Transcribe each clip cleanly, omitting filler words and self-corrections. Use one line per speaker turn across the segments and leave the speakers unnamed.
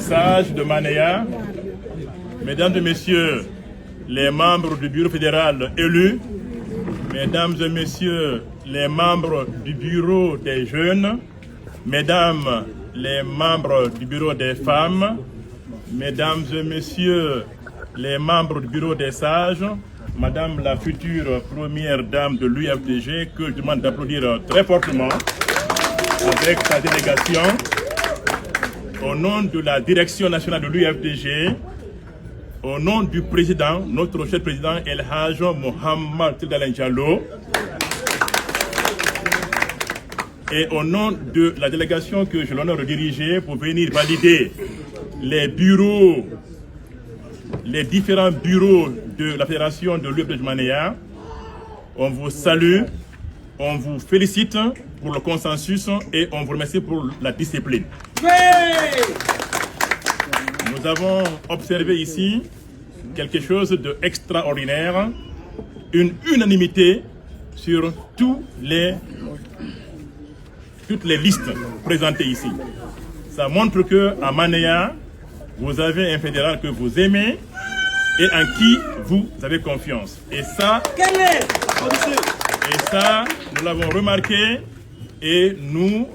sages de Manéa, mesdames et messieurs les membres du bureau fédéral élus, mesdames et messieurs les membres du bureau des jeunes, mesdames les membres du bureau des femmes, mesdames et messieurs les membres du bureau des sages, madame la future première dame de l'UFDG, que je demande d'applaudir très fortement avec sa délégation, au nom de la direction nationale de l'UFDG, au nom du président, notre cher président El Hadj Mohamed Tildalen Diallo, et au nom de la délégation que j'ai l'honneur de diriger pour venir valider les bureaux, les différents bureaux de la fédération de l'UFDG Manéa, on vous salue, on vous félicite pour le consensus et on vous remercie pour la discipline. Nous avons observé ici quelque chose d'extraordinaire, une unanimité sur toutes les listes présentées ici. Ça montre qu'à Manéa, vous avez un fédéral que vous aimez et en qui vous avez confiance. Et ça, nous l'avons remarqué et nous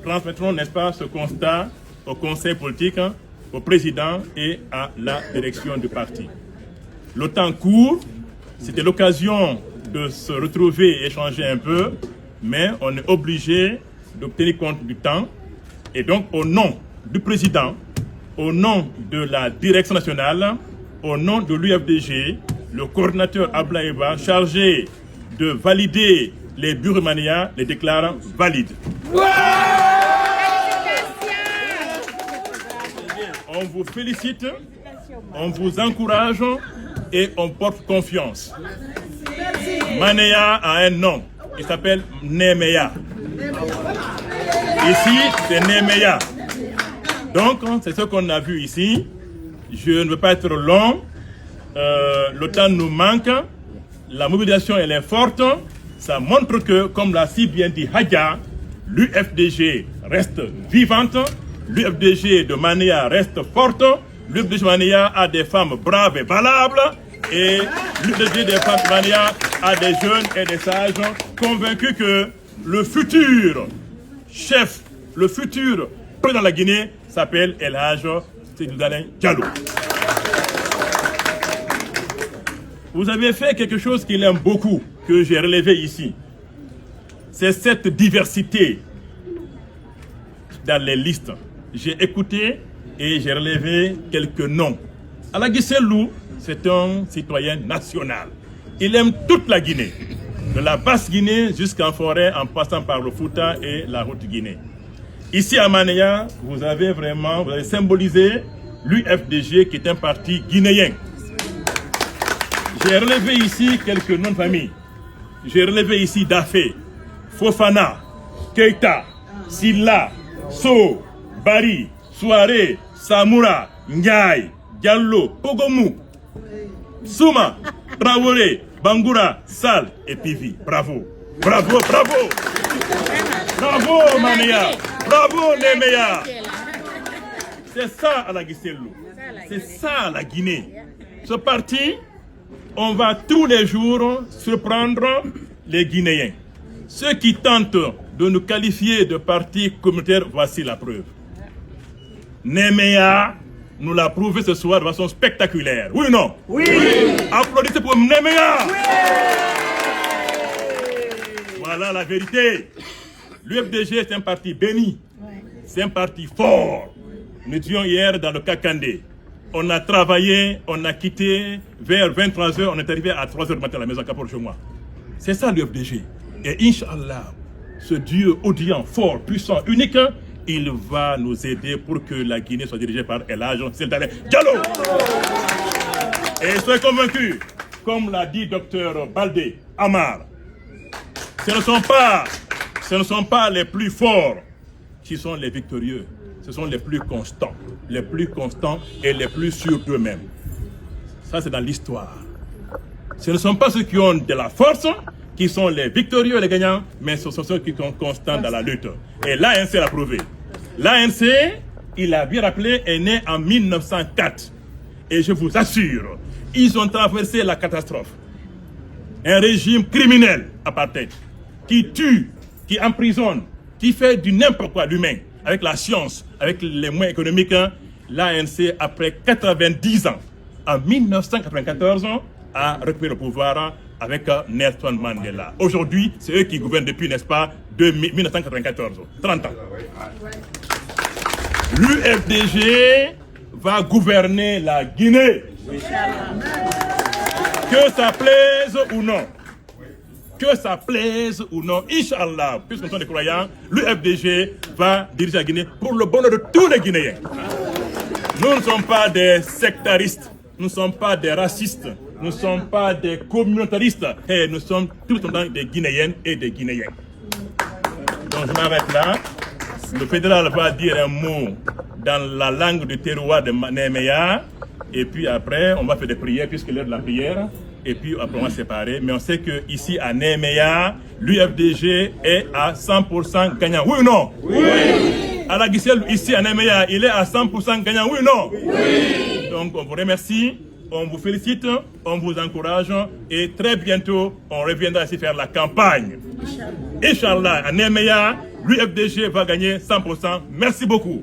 transmettrons, n'est-ce pas, ce constat au conseil politique, au président et à la direction du parti. Le temps court, c'était l'occasion de se retrouver et échanger un peu, mais on est obligé de tenir compte du temps. Et donc, au nom du président, au nom de la direction nationale, au nom de l'UFDG, le coordinateur Ablaïba, chargé de valider les bureaux Manéa, les déclare valides. On vous félicite, on vous encourage et on porte confiance. Manéa a un nom, il s'appelle Néméa. Ici, c'est Néméa. Donc, c'est ce qu'on a vu ici. Je ne veux pas être long. Le temps nous manque. La mobilisation, elle est forte. Ça montre que, comme l'a si bien dit Hadja, l'UFDG reste vivante. L'UFDG de Manéa reste forte. L'UFDG de Manéa a des femmes braves et valables. Et l'UFDG des femmes de Manéa a des jeunes et des sages convaincus que le futur chef, le futur président de la Guinée s'appelle El Hadj Tildalen Diallo. Vous avez fait quelque chose qu'il aime beaucoup, que j'ai relevé ici. C'est cette diversité dans les listes. J'ai écouté et j'ai relevé quelques noms. Alagui Sellou, c'est un citoyen national. Il aime toute la Guinée, de la basse Guinée jusqu'en forêt, en passant par le Fouta et la haute Guinée. Ici à Manéa, vous avez symbolisé l'UFDG qui est un parti guinéen. J'ai relevé ici quelques noms de famille. J'ai relevé ici Dafé, Fofana, Keita, Silla, So, Bari, Souare, Samoura, Ndiaye, Diallo, Pogomou, Souma, Traoré, Bangoura, Sal et Pivi. Bravo, bravo, bravo. Bravo Manéa, bravo Néméa. C'est ça Alagui Sellou. C'est ça la Guinée. Ce parti, on va tous les jours surprendre les Guinéens. Ceux qui tentent de nous qualifier de parti communautaire, voici la preuve. Néméa nous l'a prouvé ce soir de façon spectaculaire. Oui ou non? Oui. Applaudissez pour Néméa. Oui. Voilà la vérité. L'UFDG est un parti béni. C'est un parti fort. Nous étions hier dans le Kakandé. On a travaillé, on a quitté vers 23h, on est arrivé à 3h du matin à la maison Kapor chez moi. C'est ça l'UFDG. Et Inch'Allah, ce Dieu audient, fort, puissant, unique, il va nous aider pour que la Guinée soit dirigée par El Hadj Tildalen Diallo. Et soyez convaincus, comme l'a dit Dr Baldé Amar, ce ne sont pas les plus forts qui sont les victorieux. Ce sont les plus constants et les plus sûrs d'eux-mêmes. Ça, c'est dans l'histoire. Ce ne sont pas ceux qui ont de la force qui sont les victorieux et les gagnants, mais ce sont ceux qui sont constants dans la lutte. Et l'ANC l'a prouvé. L'ANC il a bien rappelé, est né en 1904. Et je vous assure, ils ont traversé la catastrophe. Un régime criminel, apartheid, qui tue, qui emprisonne, qui fait du n'importe quoi l'humain, avec la science, avec les moyens économiques. L'ANC, après 90 ans, en 1994, a récupéré le pouvoir avec Nelson Mandela. Aujourd'hui, c'est eux qui gouvernent depuis, n'est-ce pas, 1994, 30 ans. L'UFDG va gouverner la Guinée. Que ça plaise ou non. Que ça plaise ou non, Inch'Allah, puisque nous sommes des croyants, l'UFDG va diriger la Guinée pour le bonheur de tous les Guinéens. Nous ne sommes pas des sectaristes, nous ne sommes pas des racistes, nous ne sommes pas des communautaristes, et nous sommes tous des Guinéennes et des Guinéens. Donc je m'arrête là. Le fédéral va dire un mot dans la langue du terroir de Néméa, et puis après on va faire des prières puisque l'heure de la prière, et puis après on va se séparer. Mais on sait qu'ici à Néméa, l'UFDG est à 100% gagnant. Oui ou non? Oui. À la Guicelle, ici à Néméa, il est à 100% gagnant. Oui ou non? Oui. Donc on vous remercie, on vous félicite, on vous encourage, et très bientôt on reviendra ici faire la campagne. Inch'Allah, à Néméa, l'UFDG va gagner 100%. Merci beaucoup.